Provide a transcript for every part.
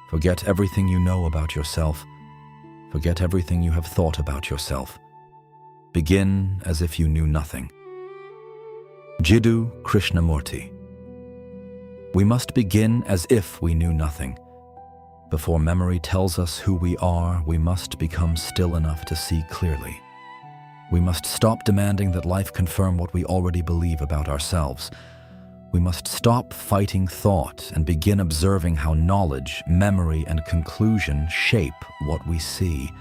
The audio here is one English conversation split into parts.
Forget everything you know about yourself. Forget everything you have thought about yourself. Begin as if you knew nothing. JIDDU KRISHNAMURTI. We must begin as if we knew nothing. Before memory tells us who we are, we must become still enough to see clearly. We must stop demanding that life confirm what we already believe about ourselves. We must stop fighting thought and begin observing how knowledge, memory, and conclusion shape what we see.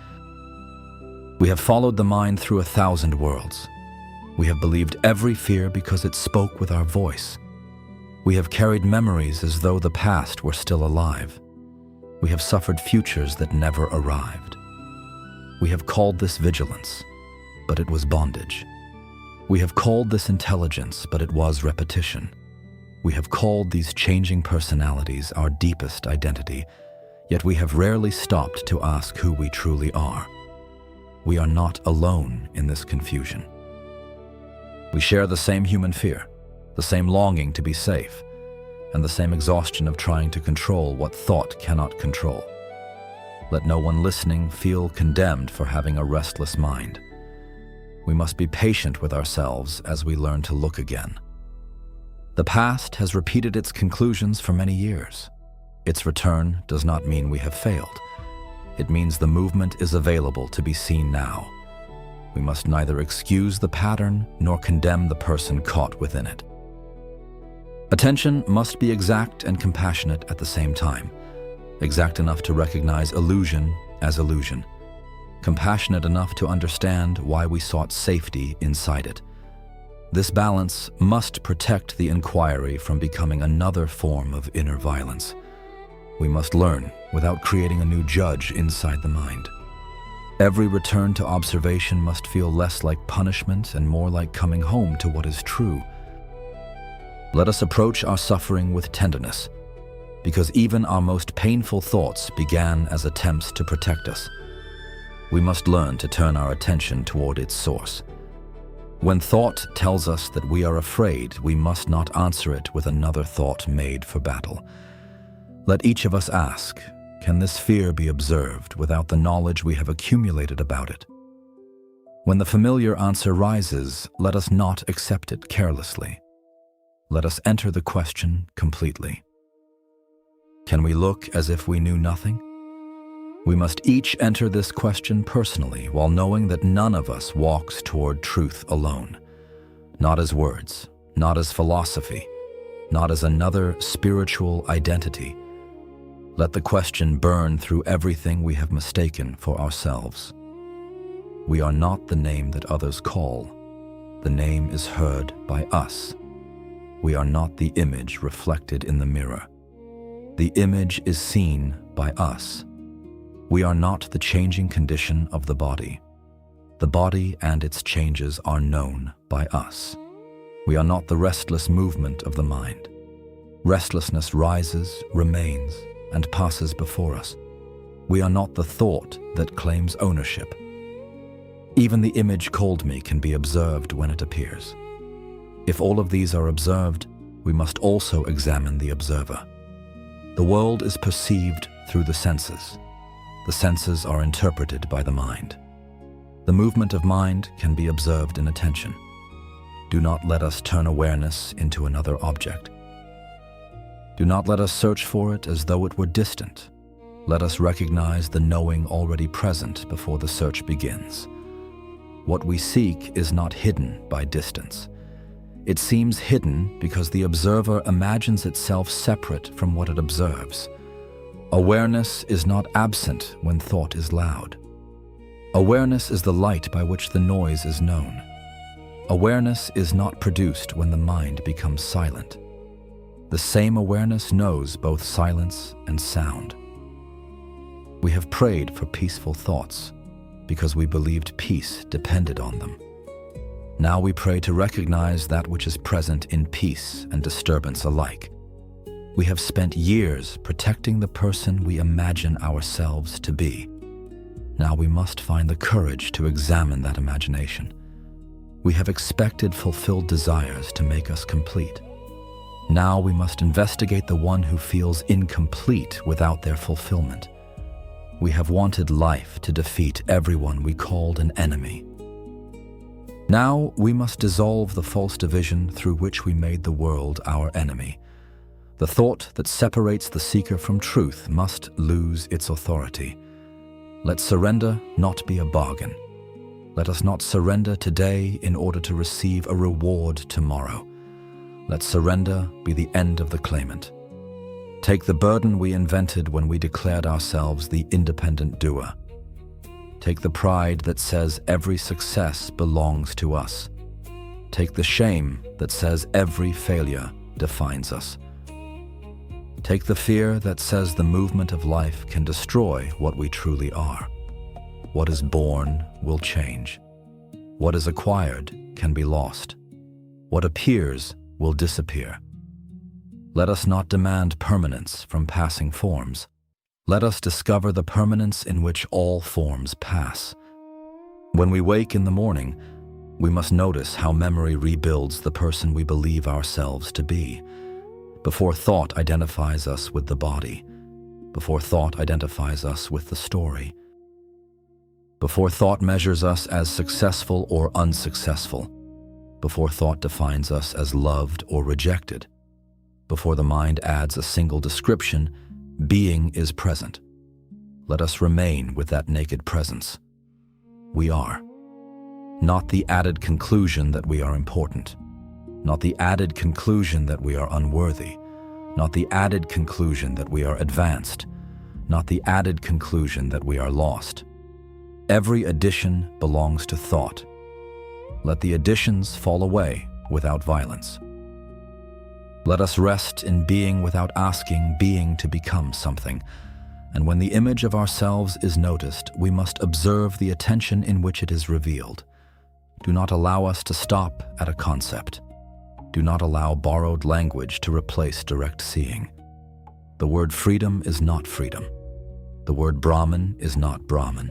We have followed the mind through 1,000 worlds. We have believed every fear because it spoke with our voice. We have carried memories as though the past were still alive. We have suffered futures that never arrived. We have called this vigilance, but it was bondage. We have called this intelligence, but it was repetition. We have called these changing personalities our deepest identity, yet we have rarely stopped to ask who we truly are. We are not alone in this confusion. We share the same human fear, the same longing to be safe, and the same exhaustion of trying to control what thought cannot control. Let no one listening feel condemned for having a restless mind. We must be patient with ourselves as we learn to look again. The past has repeated its conclusions for many years. Its return does not mean we have failed. It means the movement is available to be seen now. We must neither excuse the pattern nor condemn the person caught within it. Attention must be exact and compassionate at the same time. Exact enough to recognize illusion as illusion. Compassionate enough to understand why we sought safety inside it. This balance must protect the inquiry from becoming another form of inner violence. We must learn without creating a new judge inside the mind. Every return to observation must feel less like punishment and more like coming home to what is true. Let us approach our suffering with tenderness, because even our most painful thoughts began as attempts to protect us. We must learn to turn our attention toward its source. When thought tells us that we are afraid, we must not answer it with another thought made for battle. Let each of us ask, can this fear be observed without the knowledge we have accumulated about it? When the familiar answer rises, let us not accept it carelessly. Let us enter the question completely. Can we look as if we knew nothing? We must each enter this question personally while knowing that none of us walks toward truth alone. Not as words, not as philosophy, not as another spiritual identity. Let the question burn through everything we have mistaken for ourselves. We are not the name that others call. The name is heard by us. We are not the image reflected in the mirror. The image is seen by us. We are not the changing condition of the body. The body and its changes are known by us. We are not the restless movement of the mind. Restlessness rises, remains, and passes before us. We are not the thought that claims ownership. Even the image called me can be observed when it appears. If all of these are observed, we must also examine the observer. The world is perceived through the senses. The senses are interpreted by the mind. The movement of mind can be observed in attention. Do not let us turn awareness into another object. Do not let us search for it as though it were distant. Let us recognize the knowing already present before the search begins. What we seek is not hidden by distance. It seems hidden because the observer imagines itself separate from what it observes. Awareness is not absent when thought is loud. Awareness is the light by which the noise is known. Awareness is not produced when the mind becomes silent. The same awareness knows both silence and sound. We have prayed for peaceful thoughts because we believed peace depended on them. Now we pray to recognize that which is present in peace and disturbance alike. We have spent years protecting the person we imagine ourselves to be. Now we must find the courage to examine that imagination. We have expected fulfilled desires to make us complete. Now we must investigate the one who feels incomplete without their fulfillment. We have wanted life to defeat everyone we called an enemy. Now we must dissolve the false division through which we made the world our enemy. The thought that separates the seeker from truth must lose its authority. Let surrender not be a bargain. Let us not surrender today in order to receive a reward tomorrow. Let surrender be the end of the claimant. Take the burden we invented when we declared ourselves the independent doer. Take the pride that says every success belongs to us. Take the shame that says every failure defines us. Take the fear that says the movement of life can destroy what we truly are. What is born will change. What is acquired can be lost. What appears will disappear. Let us not demand permanence from passing forms. Let us discover the permanence in which all forms pass. When we wake in the morning, we must notice how memory rebuilds the person we believe ourselves to be. Before thought identifies us with the body, before thought identifies us with the story, before thought measures us as successful or unsuccessful, before thought defines us as loved or rejected, before the mind adds a single description, being is present. Let us remain with that naked presence. We are. Not the added conclusion that we are important. Not the added conclusion that we are unworthy. Not the added conclusion that we are advanced. Not the added conclusion that we are lost. Every addition belongs to thought. Let the additions fall away without violence. Let us rest in being without asking being to become something. And when the image of ourselves is noticed, we must observe the attention in which it is revealed. Do not allow us to stop at a concept. Do not allow borrowed language to replace direct seeing. The word freedom is not freedom. The word Brahman is not Brahman.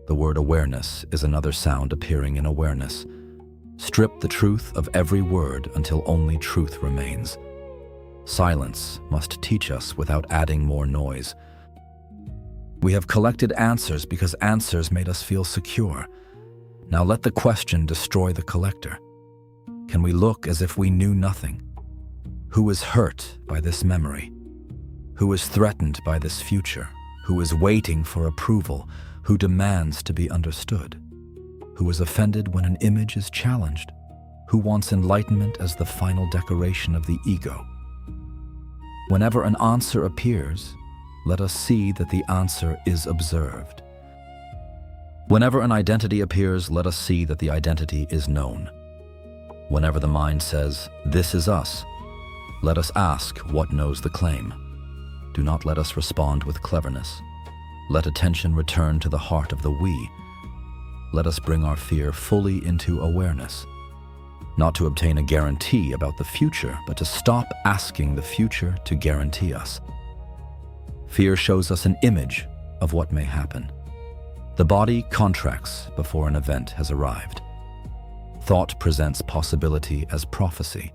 The word awareness is another sound appearing in awareness. Strip the truth of every word until only truth remains. Silence must teach us without adding more noise. We have collected answers because answers made us feel secure. Now let the question destroy the collector. Can we look as if we knew nothing? Who is hurt by this memory? Who is threatened by this future? Who is waiting for approval? Who demands to be understood? Who is offended when an image is challenged? Who wants enlightenment as the final decoration of the ego? Whenever an answer appears, let us see that the answer is observed. Whenever an identity appears, let us see that the identity is known. Whenever the mind says, "This is us," let us ask what knows the claim. Do not let us respond with cleverness. Let attention return to the heart of the we. Let us bring our fear fully into awareness, not to obtain a guarantee about the future, but to stop asking the future to guarantee us. Fear shows us an image of what may happen. The body contracts before an event has arrived. Thought presents possibility as prophecy.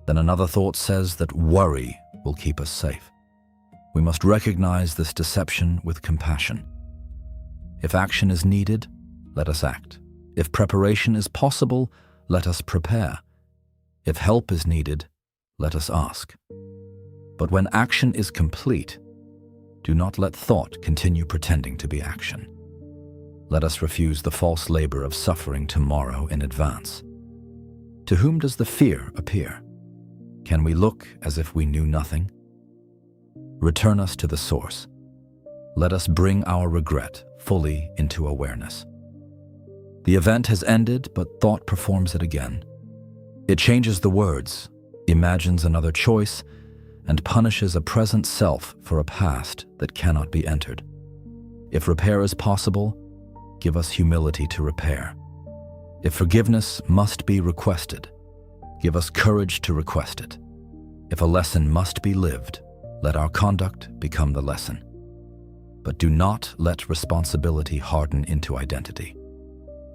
Then another thought says that worry will keep us safe. We must recognize this deception with compassion. If action is needed, let us act. If preparation is possible, let us prepare. If help is needed, let us ask. But when action is complete, do not let thought continue pretending to be action. Let us refuse the false labor of suffering tomorrow in advance. To whom does the fear appear? Can we look as if we knew nothing? Return us to the source. Let us bring our regret fully into awareness. The event has ended, but thought performs it again. It changes the words, imagines another choice, and punishes a present self for a past that cannot be entered. If repair is possible, give us humility to repair. If forgiveness must be requested, give us courage to request it. If a lesson must be lived, let our conduct become the lesson. But do not let responsibility harden into identity.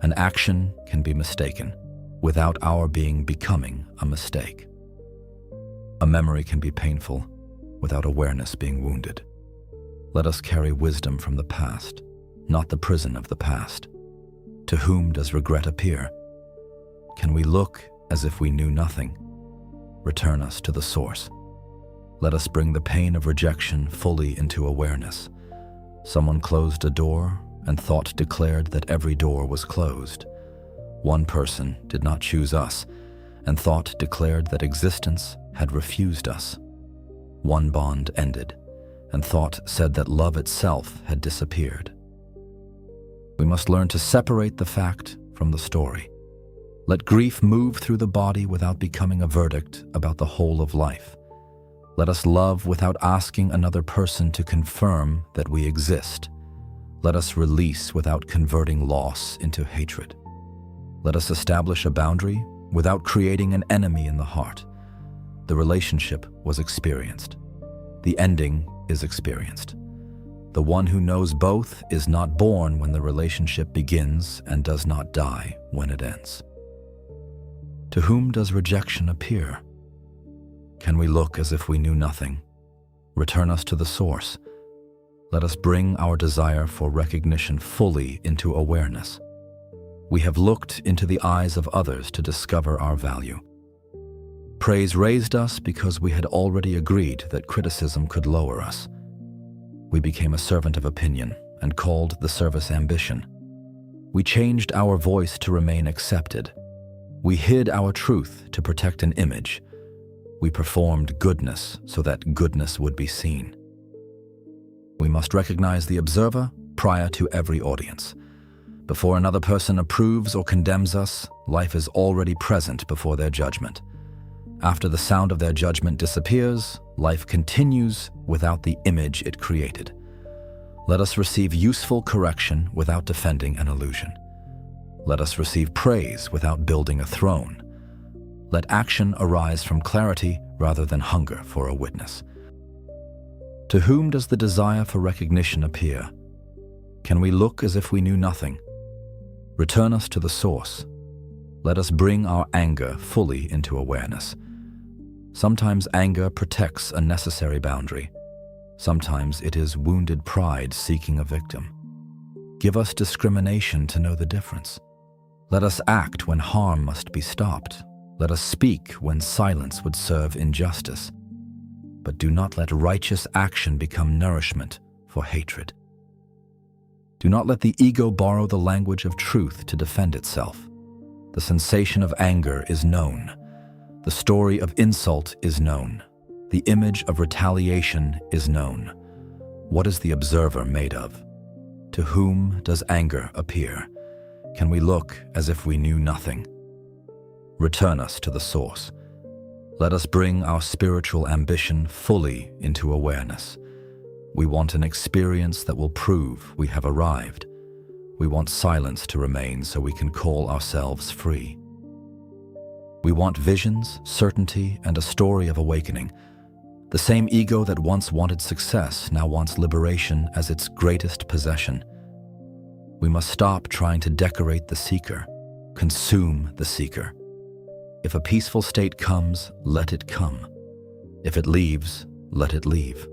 An action can be mistaken without our becoming a mistake. A memory can be painful without awareness being wounded. Let us carry wisdom from the past, not the prison of the past. To whom does regret appear? Can we look as if we knew nothing? Return us to the source. Let us bring the pain of rejection fully into awareness. Someone closed a door, and thought declared that every door was closed. One person did not choose us, and thought declared that existence had refused us. One bond ended, and thought said that love itself had disappeared. We must learn to separate the fact from the story. Let grief move through the body without becoming a verdict about the whole of life. Let us love without asking another person to confirm that we exist. Let us release without converting loss into hatred. Let us establish a boundary without creating an enemy in the heart. The relationship was experienced. The ending is experienced. The one who knows both is not born when the relationship begins and does not die when it ends. To whom does rejection appear? Can we look as if we knew nothing? Return us to the source. Let us bring our desire for recognition fully into awareness. We have looked into the eyes of others to discover our value. Praise raised us because we had already agreed that criticism could lower us. We became a servant of opinion and called the service ambition. We changed our voice to remain accepted. We hid our truth to protect an image. We performed goodness so that goodness would be seen. We must recognize the observer prior to every audience. Before another person approves or condemns us, life is already present before their judgment. After the sound of their judgment disappears, life continues without the image it created. Let us receive useful correction without defending an illusion. Let us receive praise without building a throne. Let action arise from clarity rather than hunger for a witness. To whom does the desire for recognition appear? Can we look as if we knew nothing? Return us to the source. Let us bring our anger fully into awareness. Sometimes anger protects a necessary boundary. Sometimes it is wounded pride seeking a victim. Give us discrimination to know the difference. Let us act when harm must be stopped. Let us speak when silence would serve injustice. But do not let righteous action become nourishment for hatred. Do not let the ego borrow the language of truth to defend itself. The sensation of anger is known. The story of insult is known. The image of retaliation is known. What is the observer made of? To whom does anger appear? Can we look as if we knew nothing? Return us to the source. Let us bring our spiritual ambition fully into awareness. We want an experience that will prove we have arrived. We want silence to remain so we can call ourselves free. We want visions, certainty, and a story of awakening. The same ego that once wanted success now wants liberation as its greatest possession. We must stop trying to decorate the seeker, consume the seeker. If a peaceful state comes, let it come. If it leaves, let it leave.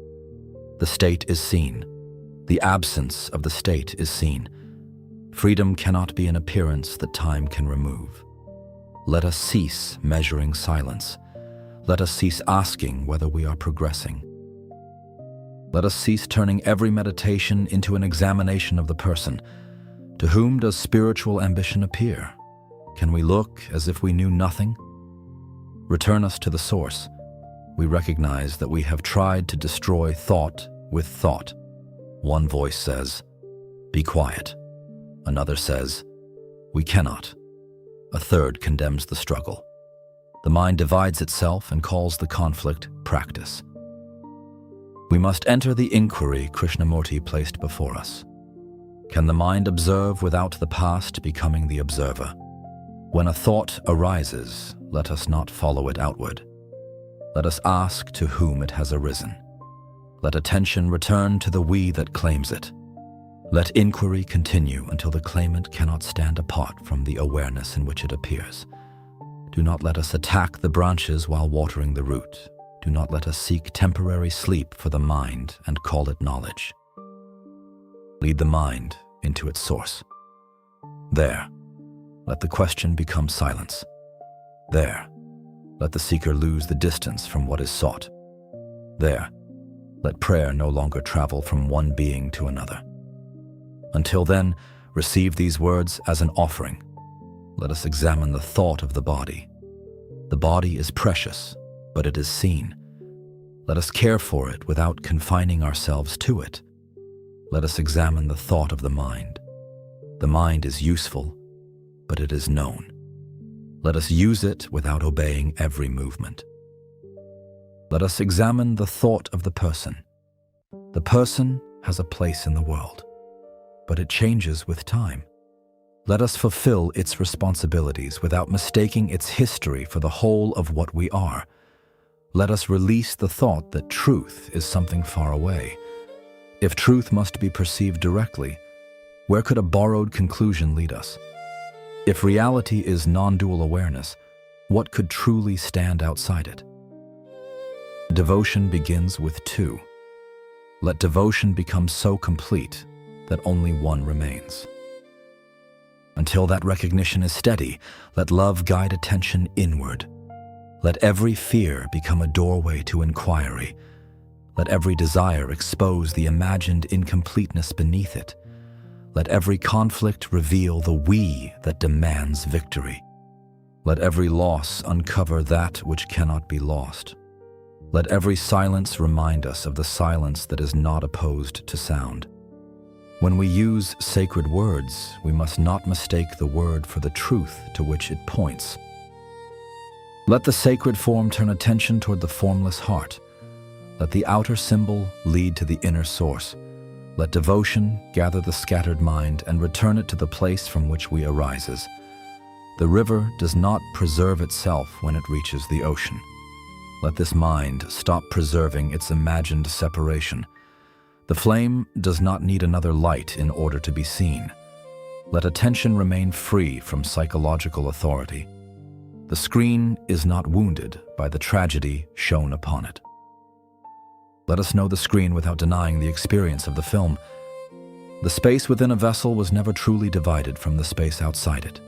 The state is seen. The absence of the state is seen. Freedom cannot be an appearance that time can remove. Let us cease measuring silence. Let us cease asking whether we are progressing. Let us cease turning every meditation into an examination of the person. To whom does spiritual ambition appear? Can we look as if we knew nothing? Return us to the source. We recognize that we have tried to destroy thought with thought. One voice says, "Be quiet." Another says, "We cannot." A third condemns the struggle. The mind divides itself and calls the conflict practice. We must enter the inquiry Krishnamurti placed before us. Can the mind observe without the past becoming the observer? When a thought arises, let us not follow it outward. Let us ask to whom it has arisen. Let attention return to the we that claims it. Let inquiry continue until the claimant cannot stand apart from the awareness in which it appears. Do not let us attack the branches while watering the root. Do not let us seek temporary sleep for the mind and call it knowledge. Lead the mind into its source. There, let the question become silence. There, let the seeker lose the distance from what is sought. There, let prayer no longer travel from one being to another. Until then, receive these words as an offering. Let us examine the thought of the body. The body is precious, but it is seen. Let us care for it without confining ourselves to it. Let us examine the thought of the mind. The mind is useful, but it is known. Let us use it without obeying every movement. Let us examine the thought of the person. The person has a place in the world, but it changes with time. Let us fulfill its responsibilities without mistaking its history for the whole of what we are. Let us release the thought that truth is something far away. If truth must be perceived directly, where could a borrowed conclusion lead us? If reality is non-dual awareness, what could truly stand outside it? Devotion begins with two. Let devotion become so complete that only one remains. Until that recognition is steady, let love guide attention inward. Let every fear become a doorway to inquiry. Let every desire expose the imagined incompleteness beneath it. Let every conflict reveal the we that demands victory. Let every loss uncover that which cannot be lost. Let every silence remind us of the silence that is not opposed to sound. When we use sacred words, we must not mistake the word for the truth to which it points. Let the sacred form turn attention toward the formless heart. Let the outer symbol lead to the inner source. Let devotion gather the scattered mind and return it to the place from which we arises. The river does not preserve itself when it reaches the ocean. Let this mind stop preserving its imagined separation. The flame does not need another light in order to be seen. Let attention remain free from psychological authority. The screen is not wounded by the tragedy shown upon it. Let us know the screen without denying the experience of the film. The space within a vessel was never truly divided from the space outside it.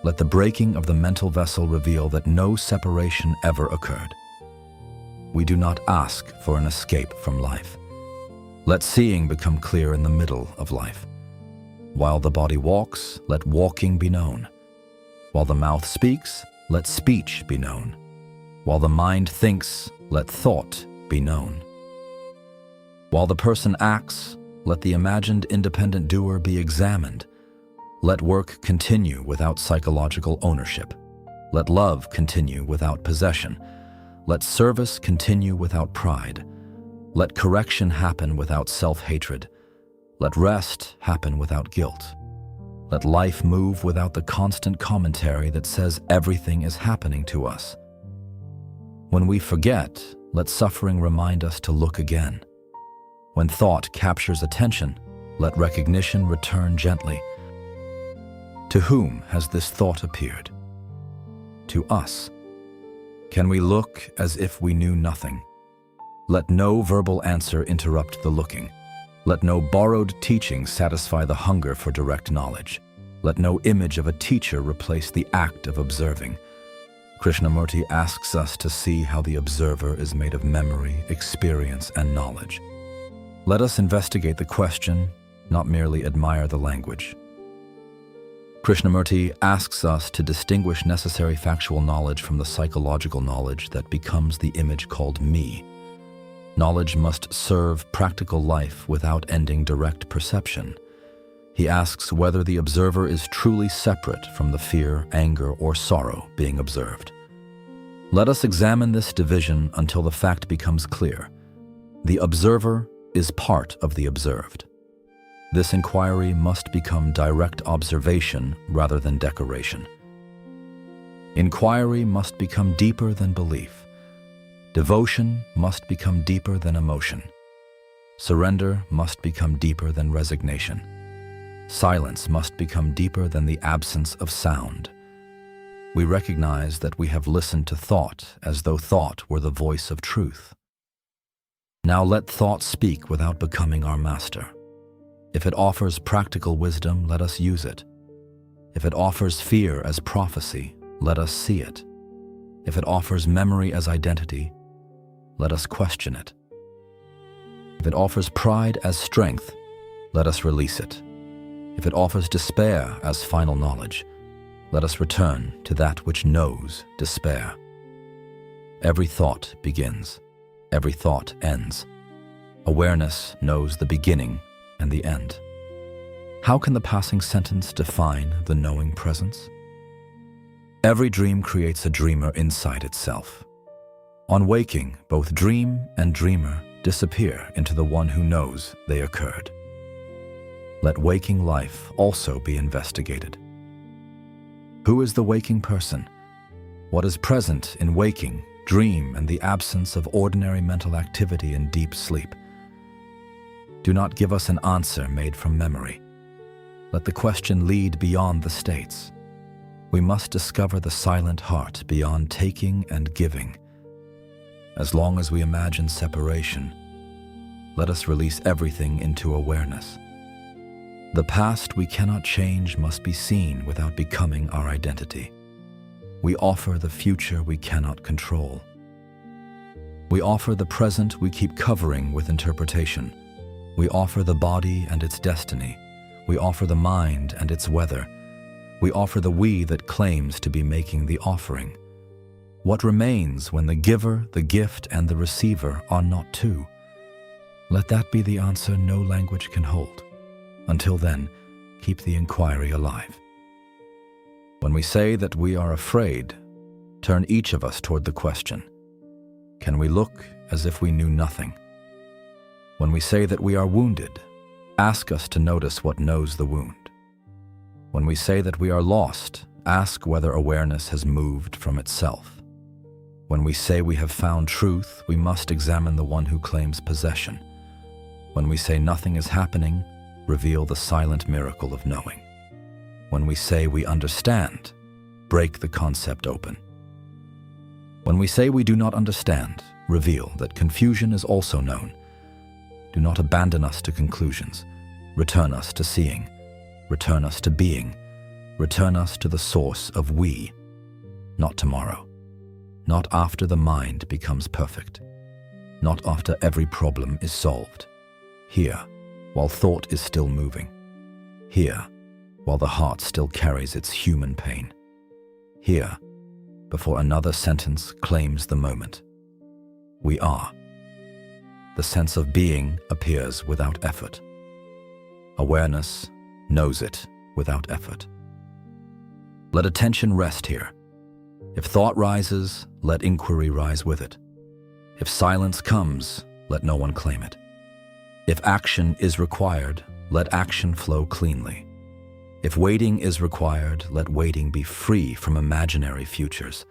Let the breaking of the mental vessel reveal that no separation ever occurred. We do not ask for an escape from life. Let seeing become clear in the middle of life. While the body walks, let walking be known. While the mouth speaks, let speech be known. While the mind thinks, let thought be known. While the person acts, let the imagined independent doer be examined. Let work continue without psychological ownership. Let love continue without possession. Let service continue without pride. Let correction happen without self-hatred. Let rest happen without guilt. Let life move without the constant commentary that says everything is happening to us. When we forget, let suffering remind us to look again. When thought captures attention, let recognition return gently. To whom has this thought appeared? To us. Can we look as if we knew nothing? Let no verbal answer interrupt the looking. Let no borrowed teaching satisfy the hunger for direct knowledge. Let no image of a teacher replace the act of observing. Krishnamurti asks us to see how the observer is made of memory, experience, and knowledge. Let us investigate the question, not merely admire the language. Krishnamurti asks us to distinguish necessary factual knowledge from the psychological knowledge that becomes the image called me. Knowledge must serve practical life without ending direct perception. He asks whether the observer is truly separate from the fear, anger, or sorrow being observed. Let us examine this division until the fact becomes clear. The observer is part of the observed. This inquiry must become direct observation rather than decoration. Inquiry must become deeper than belief. Devotion must become deeper than emotion. Surrender must become deeper than resignation. Silence must become deeper than the absence of sound. we recognize that we have listened to thought as though thought were the voice of truth. Now let thought speak without becoming our master. If it offers practical wisdom, let us use it. If it offers fear as prophecy, let us see it. If it offers memory as identity, let us question it. If it offers pride as strength, let us release it. If it offers despair as final knowledge, let us return to that which knows despair. Every thought begins. Every thought ends. Awareness knows the beginning and the end. How can the passing sentence define the knowing presence? Every dream creates a dreamer inside itself. On waking, both dream and dreamer disappear into the one who knows they occurred. Let waking life also be investigated. Who is the waking person? What is present in waking, dream, and the absence of ordinary mental activity in deep sleep? Do not give us an answer made from memory. Let the question lead beyond the states. We must discover the silent heart beyond taking and giving. As long as we imagine separation, let us release everything into awareness. The past we cannot change must be seen without becoming our identity. We offer the future we cannot control. We offer the present we keep covering with interpretation. We offer the body and its destiny. We offer the mind and its weather. We offer the we that claims to be making the offering. What remains when the giver, the gift, and the receiver are not two? Let that be the answer no language can hold. Until then, keep the inquiry alive. When we say that we are afraid, turn each of us toward the question, can we look as if we knew nothing? When we say that we are wounded, ask us to notice what knows the wound. When we say that we are lost, ask whether awareness has moved from itself. When we say we have found truth, we must examine the one who claims possession. When we say nothing is happening, reveal the silent miracle of knowing. When we say we understand, break the concept open. When we say we do not understand, reveal that confusion is also known. Do not abandon us to conclusions. Return us to seeing. Return us to being. Return us to the source of we. Not tomorrow. Not after the mind becomes perfect. Not after every problem is solved. Here, while thought is still moving. Here, while the heart still carries its human pain. Here, before another sentence claims the moment. We are. The sense of being appears without effort. Awareness knows it without effort. Let attention rest here. If thought rises, let inquiry rise with it. If silence comes, let no one claim it. If action is required, let action flow cleanly. If waiting is required, let waiting be free from imaginary futures.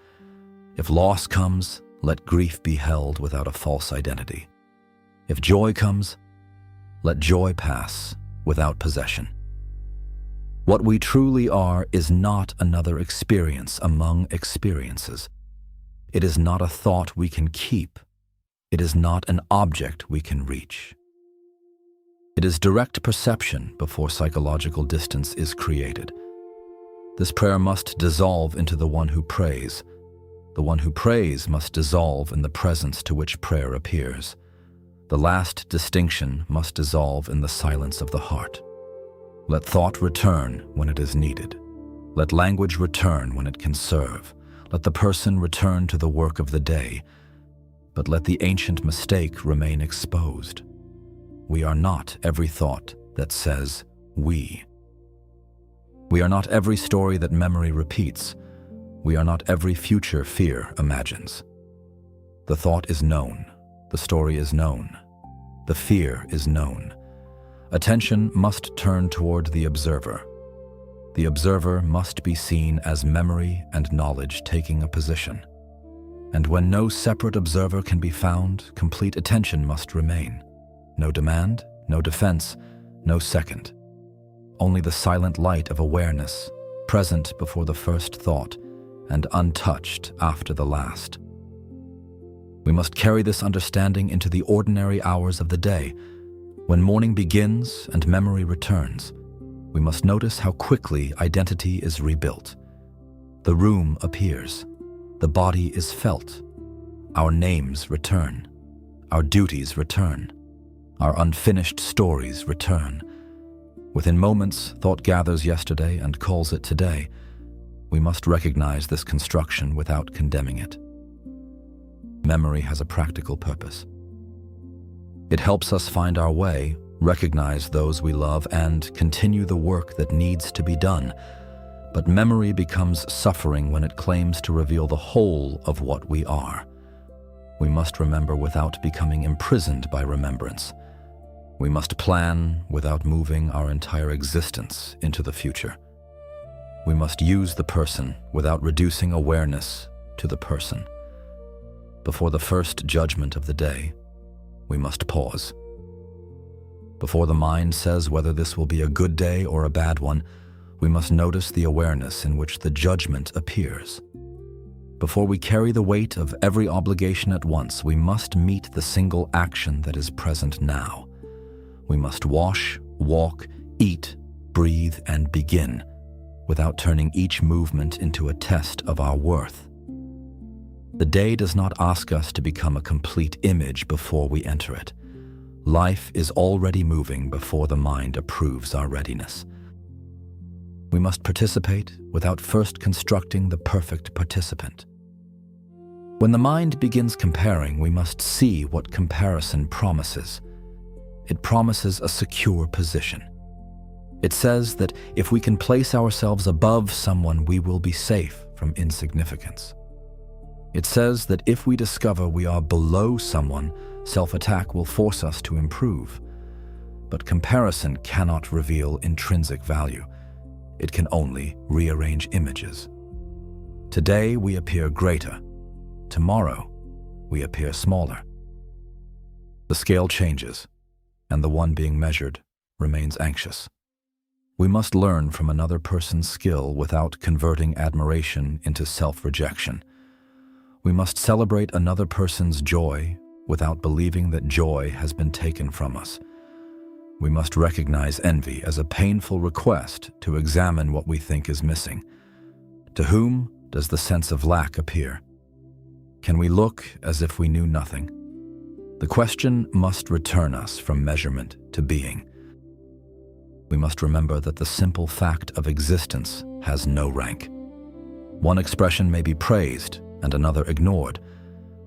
If loss comes, let grief be held without a false identity. If joy comes, let joy pass without possession. What we truly are is not another experience among experiences. It is not a thought we can keep. It is not an object we can reach. It is direct perception before psychological distance is created. This prayer must dissolve into the one who prays. The one who prays must dissolve in the presence to which prayer appears. The last distinction must dissolve in the silence of the heart. Let thought return when it is needed. Let language return when it can serve. Let the person return to the work of the day. But let the ancient mistake remain exposed. We are not every thought that says we. We are not every story that memory repeats. We are not every future fear imagines. The thought is known. The story is known. The fear is known. Attention must turn toward the observer. The observer must be seen as memory and knowledge taking a position. And when no separate observer can be found, complete attention must remain. No demand, no defense, no second. Only the silent light of awareness, present before the first thought, and untouched after the last. We must carry this understanding into the ordinary hours of the day. When morning begins and memory returns, we must notice how quickly identity is rebuilt. The room appears. The body is felt. Our names return. Our duties return. Our unfinished stories return. Within moments, thought gathers yesterday and calls it today. We must recognize this construction without condemning it. Memory has a practical purpose. It helps us find our way, recognize those we love, and continue the work that needs to be done. But memory becomes suffering when it claims to reveal the whole of what we are. We must remember without becoming imprisoned by remembrance. We must plan without moving our entire existence into the future. We must use the person without reducing awareness to the person. Before the first judgment of the day, we must pause. Before the mind says whether this will be a good day or a bad one, we must notice the awareness in which the judgment appears. Before we carry the weight of every obligation at once, we must meet the single action that is present now. We must wash, walk, eat, breathe, and begin, without turning each movement into a test of our worth. The day does not ask us to become a complete image before we enter it. Life is already moving before the mind approves our readiness. We must participate without first constructing the perfect participant. When the mind begins comparing, we must see what comparison promises. It promises a secure position. It says that if we can place ourselves above someone, we will be safe from insignificance. It says that if we discover we are below someone, self-attack will force us to improve. But comparison cannot reveal intrinsic value. It can only rearrange images. Today we appear greater. Tomorrow we appear smaller. The scale changes, and the one being measured remains anxious. We must learn from another person's skill without converting admiration into self-rejection. We must celebrate another person's joy without believing that joy has been taken from us. We must recognize envy as a painful request to examine what we think is missing. To whom does the sense of lack appear? Can we look as if we knew nothing? The question must return us from measurement to being. We must remember that the simple fact of existence has no rank. One expression may be praised and another ignored,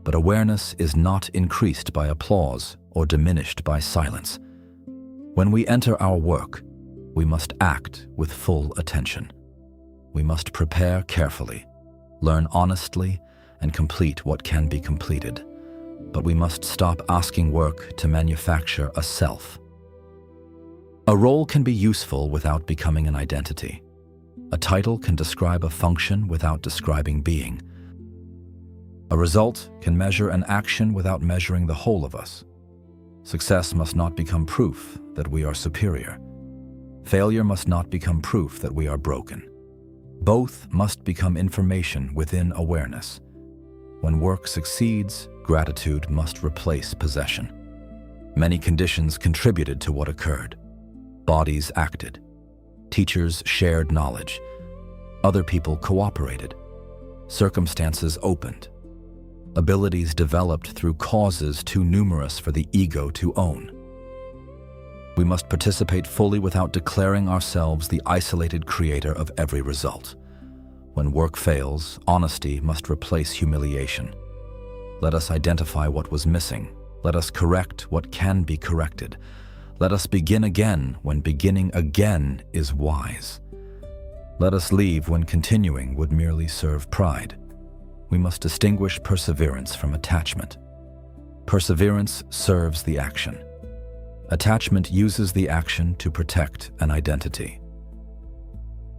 but awareness is not increased by applause or diminished by silence. When we enter our work, we must act with full attention. We must prepare carefully, learn honestly, and complete what can be completed. But we must stop asking work to manufacture a self. A role can be useful without becoming an identity. A title can describe a function without describing being. A result can measure an action without measuring the whole of us. Success must not become proof that we are superior. Failure must not become proof that we are broken. Both must become information within awareness. When work succeeds, gratitude must replace possession. Many conditions contributed to what occurred. Bodies acted. Teachers shared knowledge. Other people cooperated. Circumstances opened. Abilities developed through causes too numerous for the ego to own. We must participate fully without declaring ourselves the isolated creator of every result. When work fails, honesty must replace humiliation. Let us identify what was missing. Let us correct what can be corrected. Let us begin again when beginning again is wise. Let us leave when continuing would merely serve pride. We must distinguish perseverance from attachment. Perseverance serves the action. Attachment uses the action to protect an identity.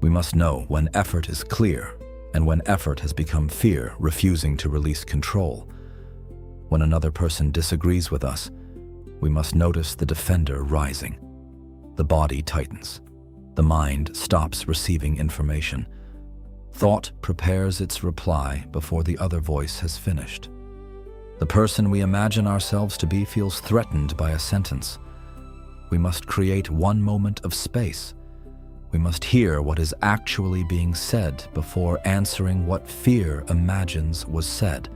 We must know when effort is clear and when effort has become fear, refusing to release control. When another person disagrees with us, we must notice the defender rising. The body tightens. The mind stops receiving information. Thought prepares its reply before the other voice has finished. The person we imagine ourselves to be feels threatened by a sentence. We must create one moment of space. We must hear what is actually being said before answering what fear imagines was said.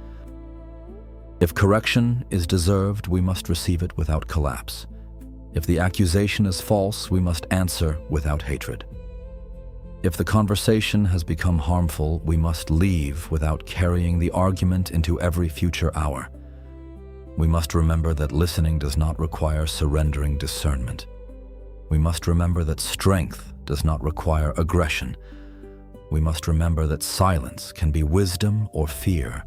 If correction is deserved, we must receive it without collapse. If the accusation is false, we must answer without hatred. If the conversation has become harmful, we must leave without carrying the argument into every future hour. We must remember that listening does not require surrendering discernment. We must remember that strength does not require aggression. We must remember that silence can be wisdom or fear,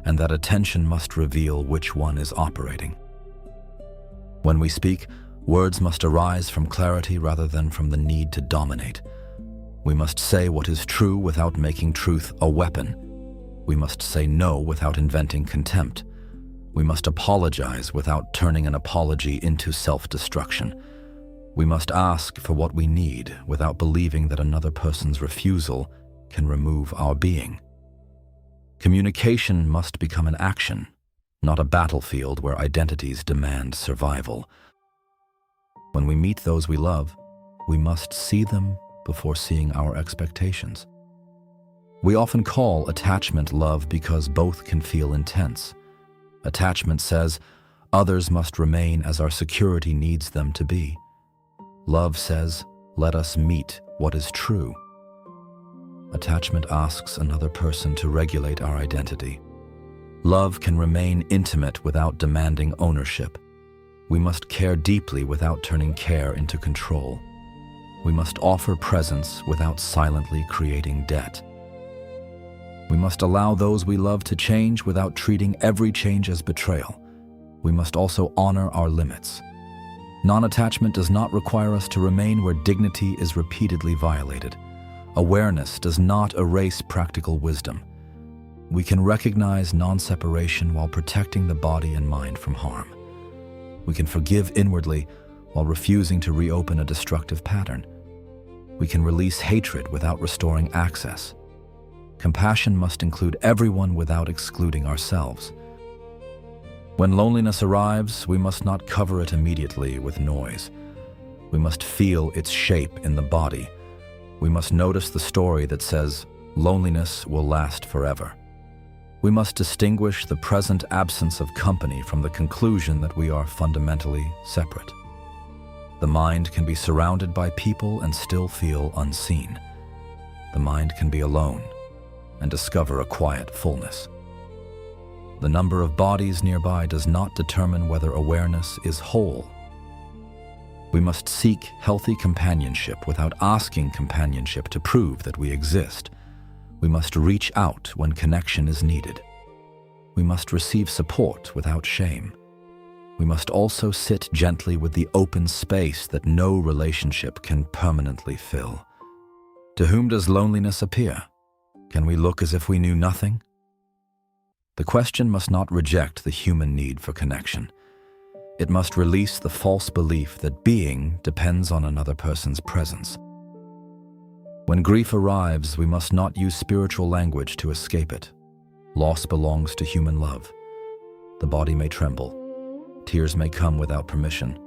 and that attention must reveal which one is operating. When we speak, words must arise from clarity rather than from the need to dominate. We must say what is true without making truth a weapon. We must say no without inventing contempt. We must apologize without turning an apology into self-destruction. We must ask for what we need without believing that another person's refusal can remove our being. Communication must become an action, not a battlefield where identities demand survival. When we meet those we love, we must see them before seeing our expectations. We often call attachment love because both can feel intense. Attachment says, others must remain as our security needs them to be. Love says, let us meet what is true. Attachment asks another person to regulate our identity. Love can remain intimate without demanding ownership. We must care deeply without turning care into control. We must offer presence without silently creating debt. We must allow those we love to change without treating every change as betrayal. We must also honor our limits. Non-attachment does not require us to remain where dignity is repeatedly violated. Awareness does not erase practical wisdom. We can recognize non-separation while protecting the body and mind from harm. We can forgive inwardly while refusing to reopen a destructive pattern. We can release hatred without restoring access. Compassion must include everyone without excluding ourselves. When loneliness arrives, we must not cover it immediately with noise. We must feel its shape in the body. We must notice the story that says, loneliness will last forever. We must distinguish the present absence of company from the conclusion that we are fundamentally separate. The mind can be surrounded by people and still feel unseen. The mind can be alone and discover a quiet fullness. The number of bodies nearby does not determine whether awareness is whole. We must seek healthy companionship without asking companionship to prove that we exist. We must reach out when connection is needed. We must receive support without shame. We must also sit gently with the open space that no relationship can permanently fill. To whom does loneliness appear? Can we look as if we knew nothing? The question must not reject the human need for connection. It must release the false belief that being depends on another person's presence. When grief arrives, we must not use spiritual language to escape it. Loss belongs to human love. The body may tremble. Tears may come without permission.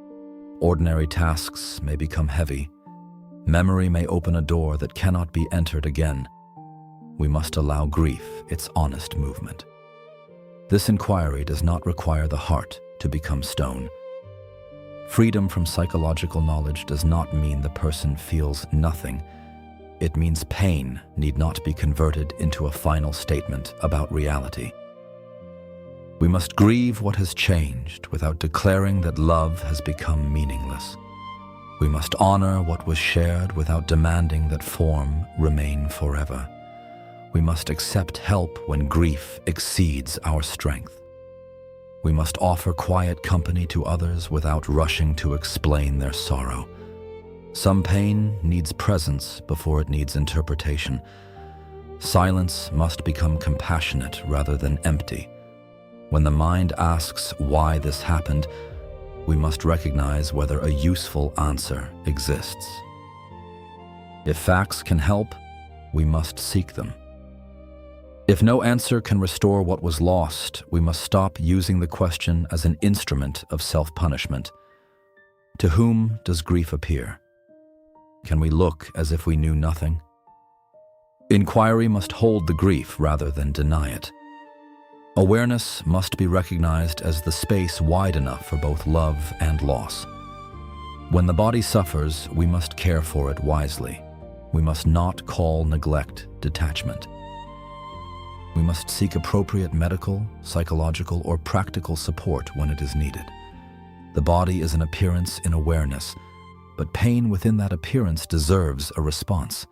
Ordinary tasks may become heavy. Memory may open a door that cannot be entered again. We must allow grief its honest movement. This inquiry does not require the heart to become stone. Freedom from psychological knowledge does not mean the person feels nothing. It means pain need not be converted into a final statement about reality. We must grieve what has changed without declaring that love has become meaningless. We must honor what was shared without demanding that form remain forever. We must accept help when grief exceeds our strength. We must offer quiet company to others without rushing to explain their sorrow. Some pain needs presence before it needs interpretation. Silence must become compassionate rather than empty. When the mind asks why this happened, we must recognize whether a useful answer exists. If facts can help, we must seek them. If no answer can restore what was lost, we must stop using the question as an instrument of self-punishment. To whom does grief appear? Can we look as if we knew nothing? Inquiry must hold the grief rather than deny it. Awareness must be recognized as the space wide enough for both love and loss. When the body suffers, we must care for it wisely. We must not call neglect detachment. We must seek appropriate medical, psychological, or practical support when it is needed. The body is an appearance in awareness, but pain within that appearance deserves a response.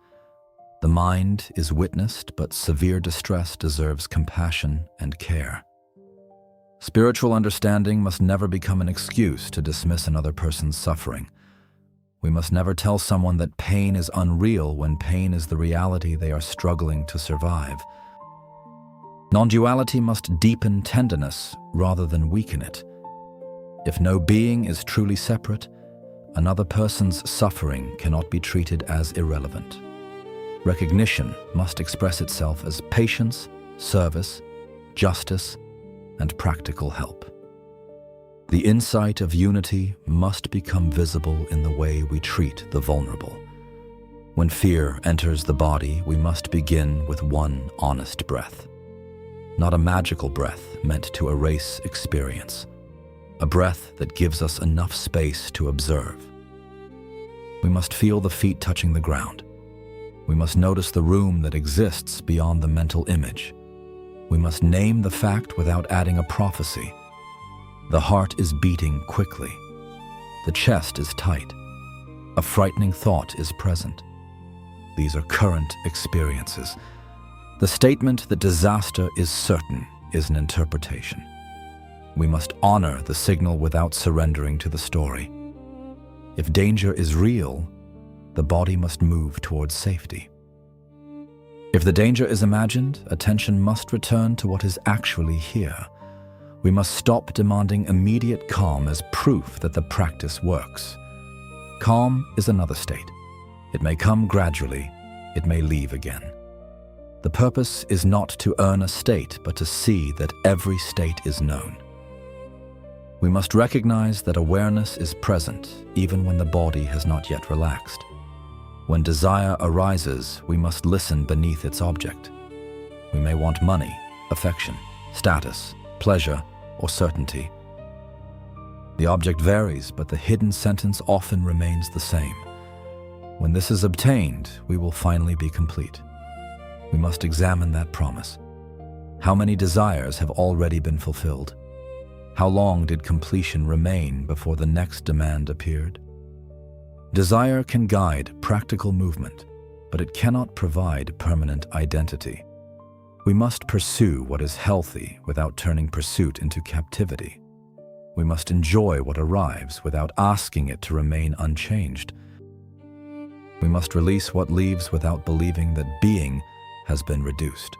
The mind is witnessed, but severe distress deserves compassion and care. Spiritual understanding must never become an excuse to dismiss another person's suffering. We must never tell someone that pain is unreal when pain is the reality they are struggling to survive. Non-duality must deepen tenderness rather than weaken it. If no being is truly separate, another person's suffering cannot be treated as irrelevant. Recognition must express itself as patience, service, justice, and practical help. The insight of unity must become visible in the way we treat the vulnerable. When fear enters the body, we must begin with one honest breath. Not a magical breath meant to erase experience. A breath that gives us enough space to observe. We must feel the feet touching the ground. We must notice the room that exists beyond the mental image. We must name the fact without adding a prophecy. The heart is beating quickly. The chest is tight. A frightening thought is present. These are current experiences. The statement that disaster is certain is an interpretation. We must honor the signal without surrendering to the story. If danger is real, the body must move towards safety. If the danger is imagined, attention must return to what is actually here. We must stop demanding immediate calm as proof that the practice works. Calm is another state. It may come gradually, it may leave again. The purpose is not to earn a state, but to see that every state is known. We must recognize that awareness is present even when the body has not yet relaxed. When desire arises, we must listen beneath its object. We may want money, affection, status, pleasure, or certainty. The object varies, but the hidden sentence often remains the same. When this is obtained, we will finally be complete. We must examine that promise. How many desires have already been fulfilled? How long did completion remain before the next demand appeared? Desire can guide practical movement, but it cannot provide permanent identity. We must pursue what is healthy without turning pursuit into captivity. We must enjoy what arrives without asking it to remain unchanged. We must release what leaves without believing that being has been reduced.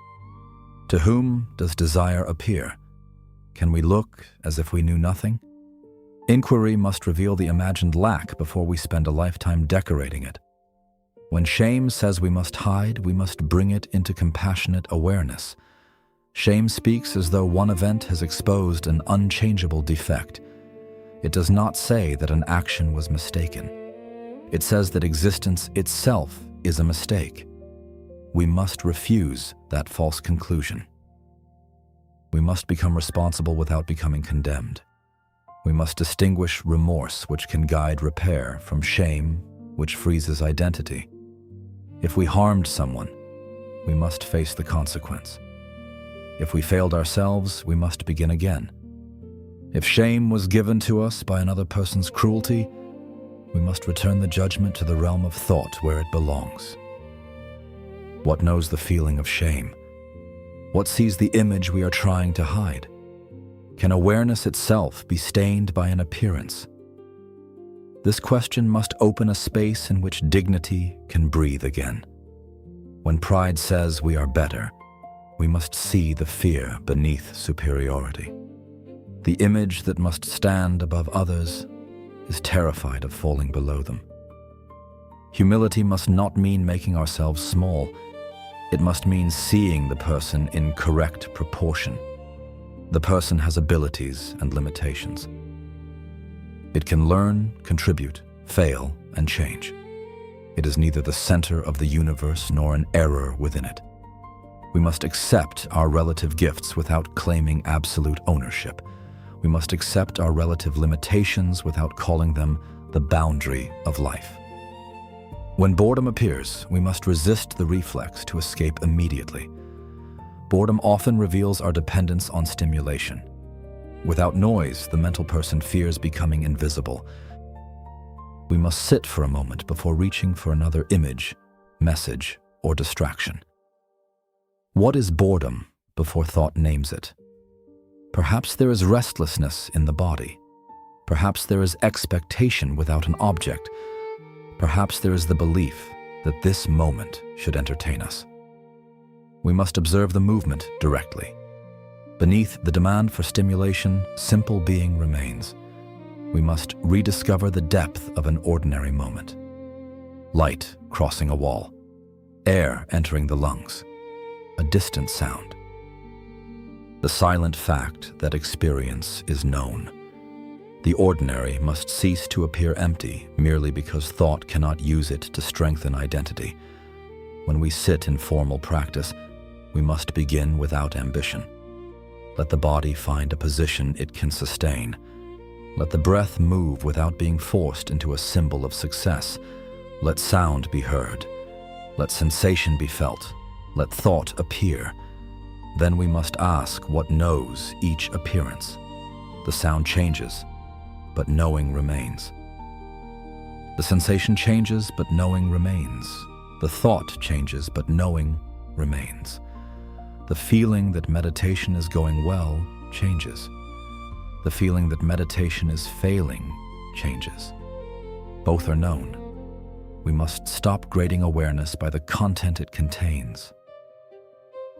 To whom does desire appear? Can we look as if we knew nothing? Inquiry must reveal the imagined lack before we spend a lifetime decorating it. When shame says we must hide, we must bring it into compassionate awareness. Shame speaks as though one event has exposed an unchangeable defect. It does not say that an action was mistaken. It says that existence itself is a mistake. We must refuse that false conclusion. We must become responsible without becoming condemned. We must distinguish remorse, which can guide repair, from shame, which freezes identity. If we harmed someone, we must face the consequence. If we failed ourselves, we must begin again. If shame was given to us by another person's cruelty, we must return the judgment to the realm of thought where it belongs. What knows the feeling of shame? What sees the image we are trying to hide? Can awareness itself be stained by an appearance? This question must open a space in which dignity can breathe again. When pride says we are better, we must see the fear beneath superiority. The image that must stand above others is terrified of falling below them. Humility must not mean making ourselves small. It must mean seeing the person in correct proportion. The person has abilities and limitations. It can learn, contribute, fail, and change. It is neither the center of the universe nor an error within it. We must accept our relative gifts without claiming absolute ownership. We must accept our relative limitations without calling them the boundary of life. When boredom appears, we must resist the reflex to escape immediately. Boredom often reveals our dependence on stimulation. Without noise, the mental person fears becoming invisible. We must sit for a moment before reaching for another image, message, or distraction. What is boredom before thought names it? Perhaps there is restlessness in the body. Perhaps there is expectation without an object. Perhaps there is the belief that this moment should entertain us. We must observe the movement directly. Beneath the demand for stimulation, simple being remains. We must rediscover the depth of an ordinary moment. Light crossing a wall, air entering the lungs, a distant sound. The silent fact that experience is known. The ordinary must cease to appear empty merely because thought cannot use it to strengthen identity. When we sit in formal practice, we must begin without ambition. Let the body find a position it can sustain. Let the breath move without being forced into a symbol of success. Let sound be heard. Let sensation be felt. Let thought appear. Then we must ask what knows each appearance. The sound changes, but knowing remains. The sensation changes, but knowing remains. The thought changes, but knowing remains. The feeling that meditation is going well changes. The feeling that meditation is failing changes. Both are known. We must stop grading awareness by the content it contains.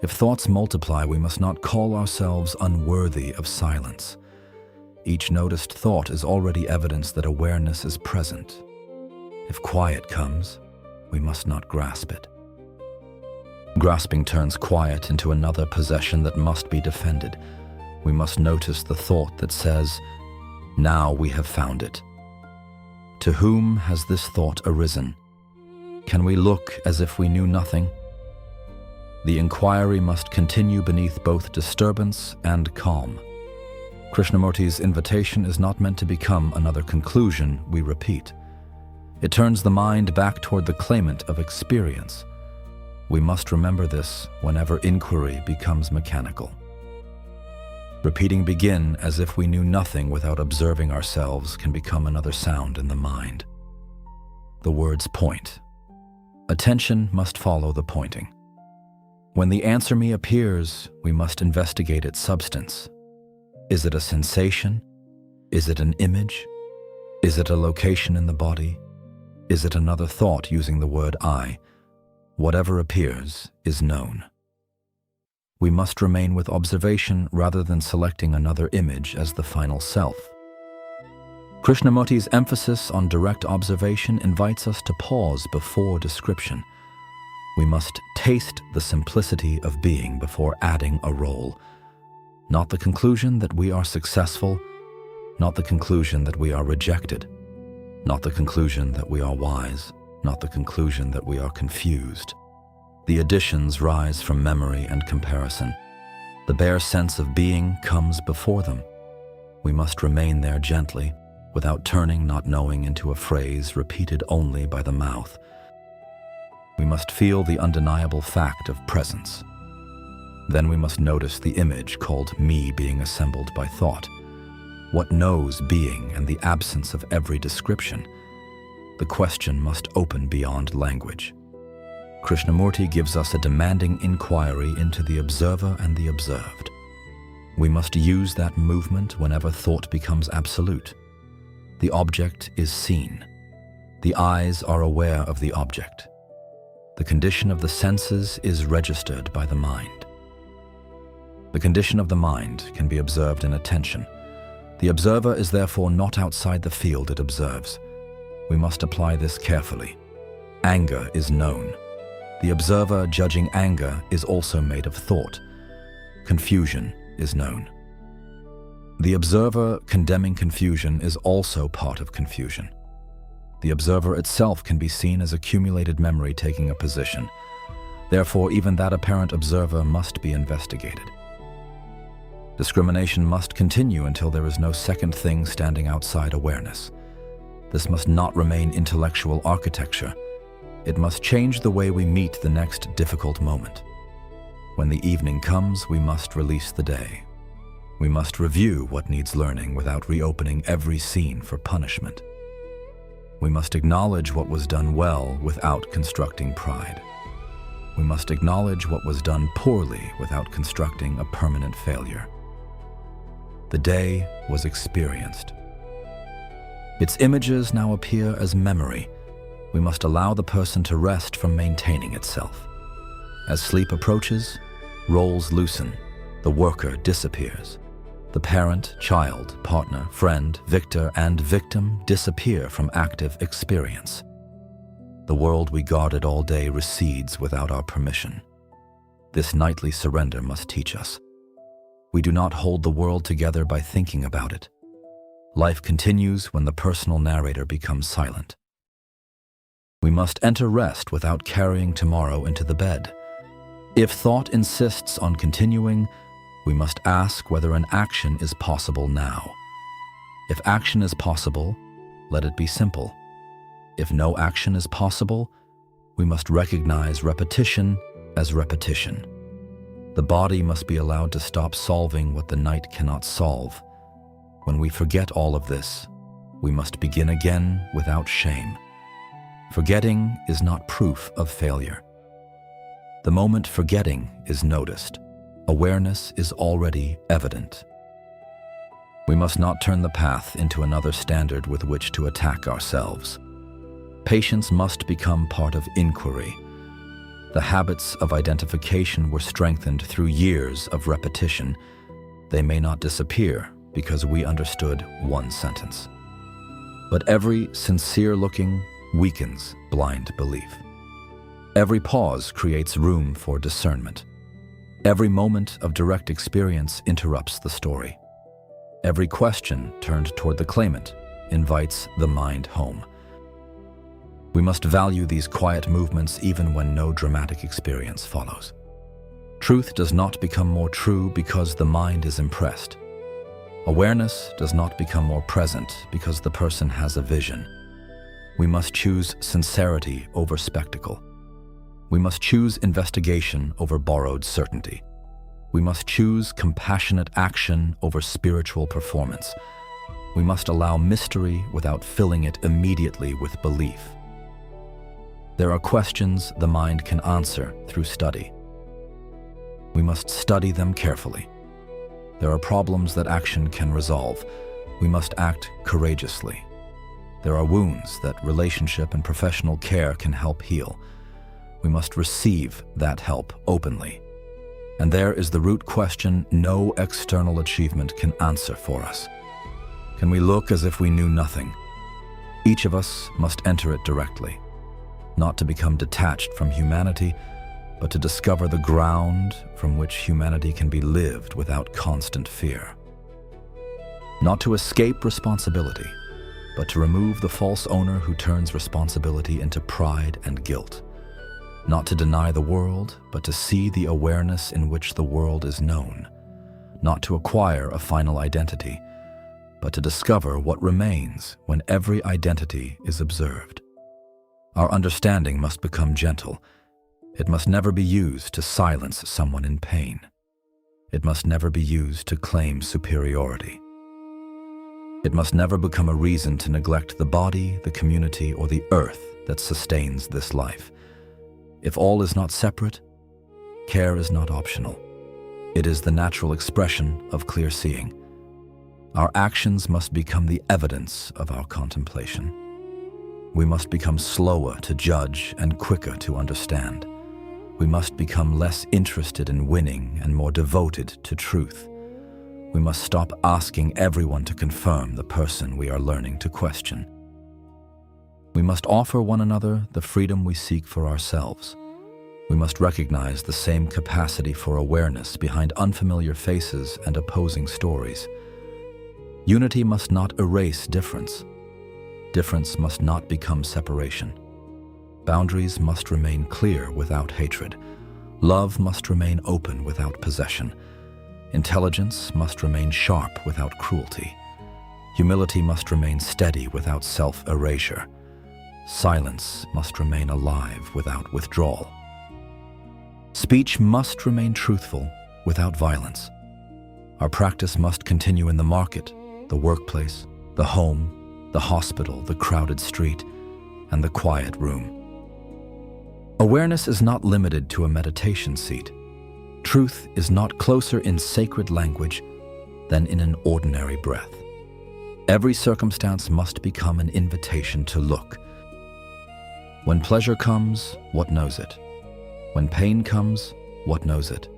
If thoughts multiply, we must not call ourselves unworthy of silence. Each noticed thought is already evidence that awareness is present. If quiet comes, we must not grasp it. Grasping turns quiet into another possession that must be defended. We must notice the thought that says, "Now we have found it." To whom has this thought arisen? Can we look as if we knew nothing? The inquiry must continue beneath both disturbance and calm. Krishnamurti's invitation is not meant to become another conclusion we repeat. It turns the mind back toward the claimant of experience. We must remember this whenever inquiry becomes mechanical. Repeating begin as if we knew nothing without observing ourselves can become another sound in the mind. The words point. Attention must follow the pointing. When the answer me appears, we must investigate its substance. Is it a sensation? Is it an image? Is it a location in the body? Is it another thought using the word I? Whatever appears is known. We must remain with observation rather than selecting another image as the final self. Krishnamurti's emphasis on direct observation invites us to pause before description. We must taste the simplicity of being before adding a role. Not the conclusion that we are successful, not the conclusion that we are rejected, not the conclusion that we are wise, not the conclusion that we are confused. The additions rise from memory and comparison. The bare sense of being comes before them. We must remain there gently, without turning not knowing into a phrase repeated only by the mouth. We must feel the undeniable fact of presence. Then we must notice the image called me being assembled by thought. What knows being and the absence of every description? The question must open beyond language. Krishnamurti gives us a demanding inquiry into the observer and the observed. We must use that movement whenever thought becomes absolute. The object is seen. The eyes are aware of the object. The condition of the senses is registered by the mind. The condition of the mind can be observed in attention. The observer is therefore not outside the field it observes. We must apply this carefully. Anger is known. The observer judging anger is also made of thought. Confusion is known. The observer condemning confusion is also part of confusion. The observer itself can be seen as accumulated memory taking a position. Therefore, even that apparent observer must be investigated. Discrimination must continue until there is no second thing standing outside awareness. This must not remain intellectual architecture. It must change the way we meet the next difficult moment. When the evening comes, we must release the day. We must review what needs learning without reopening every scene for punishment. We must acknowledge what was done well without constructing pride. We must acknowledge what was done poorly without constructing a permanent failure. The day was experienced. Its images now appear as memory. We must allow the person to rest from maintaining itself. As sleep approaches, roles loosen, the worker disappears. The parent, child, partner, friend, victor, and victim disappear from active experience. The world we guarded all day recedes without our permission. This nightly surrender must teach us. We do not hold the world together by thinking about it. Life continues when the personal narrator becomes silent. We must enter rest without carrying tomorrow into the bed. If thought insists on continuing, we must ask whether an action is possible now. If action is possible, let it be simple. If no action is possible, we must recognize repetition as repetition. The body must be allowed to stop solving what the night cannot solve. When we forget all of this, we must begin again without shame. Forgetting is not proof of failure. The moment forgetting is noticed, awareness is already evident. We must not turn the path into another standard with which to attack ourselves. Patience must become part of inquiry. The habits of identification were strengthened through years of repetition. They may not disappear because we understood one sentence. But every sincere looking weakens blind belief. Every pause creates room for discernment. Every moment of direct experience interrupts the story. Every question turned toward the claimant invites the mind home. We must value these quiet movements even when no dramatic experience follows. Truth does not become more true because the mind is impressed. Awareness does not become more present because the person has a vision. We must choose sincerity over spectacle. We must choose investigation over borrowed certainty. We must choose compassionate action over spiritual performance. We must allow mystery without filling it immediately with belief. There are questions the mind can answer through study. We must study them carefully. There are problems that action can resolve. We must act courageously. There are wounds that relationship and professional care can help heal. We must receive that help openly. And there is the root question no external achievement can answer for us. Can we look as if we knew nothing? Each of us must enter it directly, not to become detached from humanity, but to discover the ground from which humanity can be lived without constant fear. Not to escape responsibility, but to remove the false owner who turns responsibility into pride and guilt. Not to deny the world, but to see the awareness in which the world is known. Not to acquire a final identity, but to discover what remains when every identity is observed. Our understanding must become gentle. It must never be used to silence someone in pain. It must never be used to claim superiority. It must never become a reason to neglect the body, the community, or the earth that sustains this life. If all is not separate, care is not optional. It is the natural expression of clear seeing. Our actions must become the evidence of our contemplation. We must become slower to judge and quicker to understand. We must become less interested in winning and more devoted to truth. We must stop asking everyone to confirm the person we are learning to question. We must offer one another the freedom we seek for ourselves. We must recognize the same capacity for awareness behind unfamiliar faces and opposing stories. Unity must not erase difference. Difference must not become separation. Boundaries must remain clear without hatred. Love must remain open without possession. Intelligence must remain sharp without cruelty. Humility must remain steady without self-erasure. Silence must remain alive without withdrawal. Speech must remain truthful without violence. Our practice must continue in the market, the workplace, the home, the hospital, the crowded street, and the quiet room. Awareness is not limited to a meditation seat. Truth is not closer in sacred language than in an ordinary breath. Every circumstance must become an invitation to look. When pleasure comes, what knows it? When pain comes, what knows it?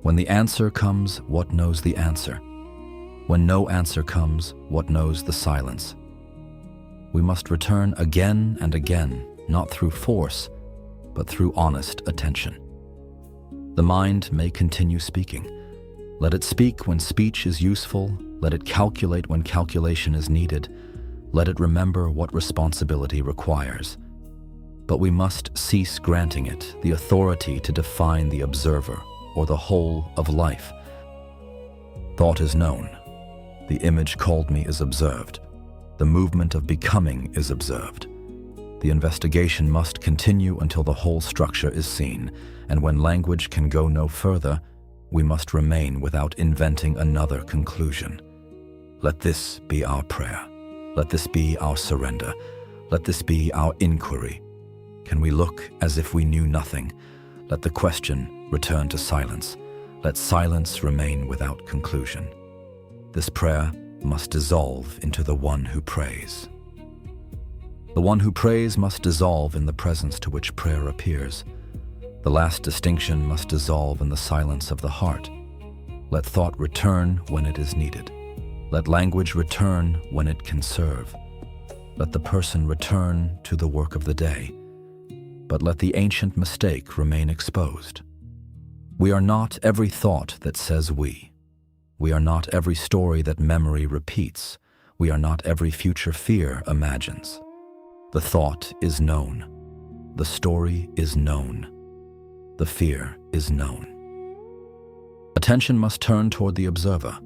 When the answer comes, what knows the answer? When no answer comes, what knows the silence? We must return again and again, not through force, but through honest attention. The mind may continue speaking. Let it speak when speech is useful. Let it calculate when calculation is needed. Let it remember what responsibility requires. But we must cease granting it the authority to define the observer or the whole of life. Thought is known. The image called me is observed. The movement of becoming is observed. The investigation must continue until the whole structure is seen, and when language can go no further, we must remain without inventing another conclusion. Let this be our prayer. Let this be our surrender. Let this be our inquiry. Can we look as if we knew nothing? Let the question return to silence. Let silence remain without conclusion. This prayer must dissolve into the one who prays. The one who prays must dissolve in the presence to which prayer appears. The last distinction must dissolve in the silence of the heart. Let thought return when it is needed. Let language return when it can serve. Let the person return to the work of the day. But let the ancient mistake remain exposed. We are not every thought that says we. We are not every story that memory repeats. We are not every future fear imagines. The thought is known. The story is known. The fear is known. Attention must turn toward the observer.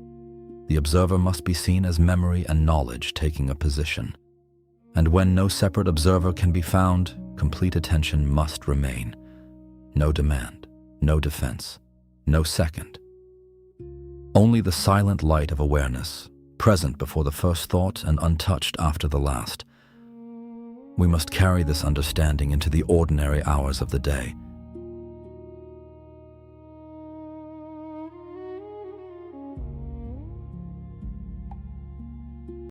The observer must be seen as memory and knowledge taking a position. And when no separate observer can be found, complete attention must remain. No demand, no defense, no second. Only the silent light of awareness, present before the first thought and untouched after the last. We must carry this understanding into the ordinary hours of the day.